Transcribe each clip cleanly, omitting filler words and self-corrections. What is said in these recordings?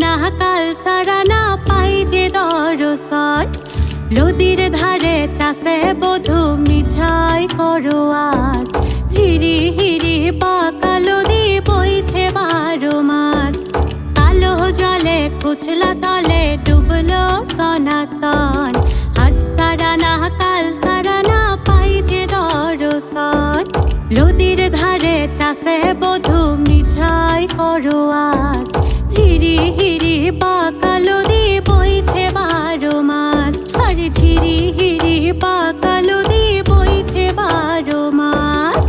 না কাল সারা না পাই যে দরসন, নদীর ধারে চাষে বধূ মিছাই করো আস। ঝিরি হিরি বাঁকা নদী বইছে 12 মাস, কালো জলে কুচলা তলে ডুবলো সনাতন। আজ সারা না কাল সারা না পাই যে দরসন, নদীর ধারে চাষে বধূ মিছাই করো আস। ঝিরি হিরি বাঁকা নদী বইছে 12 মাস, আরে ঝিরি হিরি বাঁকা নদী বইছে 12 মাস।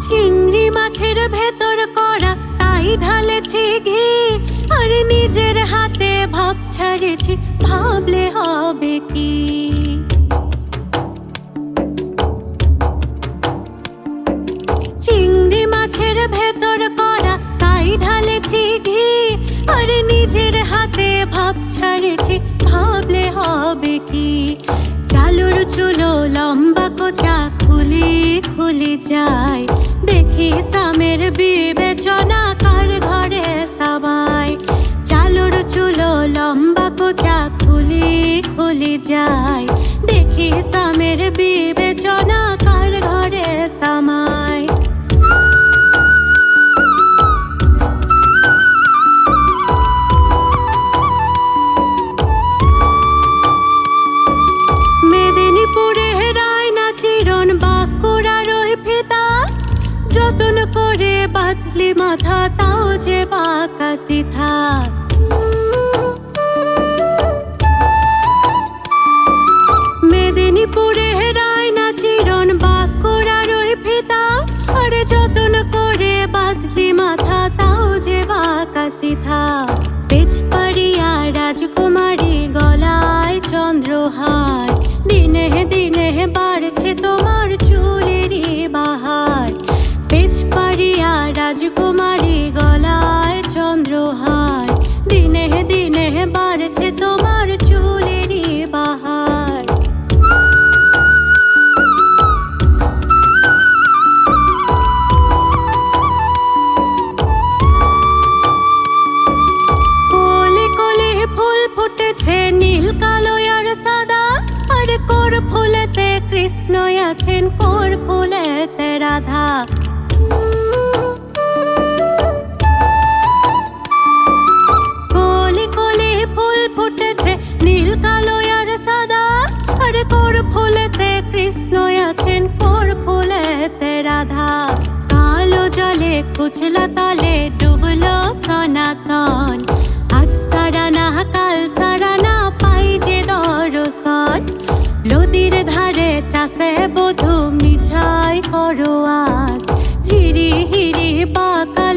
চিংড়ি মাছের ভেতর করা তাই ঢালেছি ঘি, আর নিজের হাতে ভাব ছাড়েছি, ভাবলে হবে কি। চিংড়ি মাছের ভেতর করা তাই ঢালেছি ঘি, আর নিজের হাতে ভাব ছাড়েছি, ভাবলে হবে কি। চালুর চুলো লম্বা কোচা খুলি খুলি যায়, দেখি সামের বিবেচনা কার ঘরে সবাই। চালুর চুলো লম্বা কোচা খুলি খুলি যায়, দেখি সামের বিবেচনা কার ঘরে সমায়। মেদিনীপুরে রায়না চিরন বাঁকুড়ার ওই ফিতা, যতন করে বাঁধলি মাথা তাও যে বাঁকা সিধা। মেদিনীপুরে রায়না চিরন বাঁকুড়ার ওই ফিতা, আরে যতন করে বাঁধলি মাথা তাও যে বাঁকা সিধা। পেছপাড়িয়া রাজকুমারী গলায় চন্দ্রহার, দিনে দিনে বাড়ছে তোমার চুলেরই বাহার। পেছপাড়িয়া রাজকুমারী গলায় চন্দ্রহার, দিনে দিনে বাড়ছে তোমার চুলেরই বাহার। কোলে কোলে ফুল ফুটেছে নীল কালো আর সাদা, আর কোর ফুলেতে কৃষ্ণ আছেন, কোর ফুলেতে রাধা। কোলে কোলে ফুল ফুটেছে নীল কালো আর সাদা, আর কোর ফুলেতে কৃষ্ণ আছেন, কোর ফুলেতে রাধা। কালো জলে কুচলা তলে ডুবলো সনাতন, আজ সারা না কাল সারা না পাই যে দরসন, নদীর ধারে চাষে বধূ মিছাই করো আস। ঝিরি হিরি বাঁকা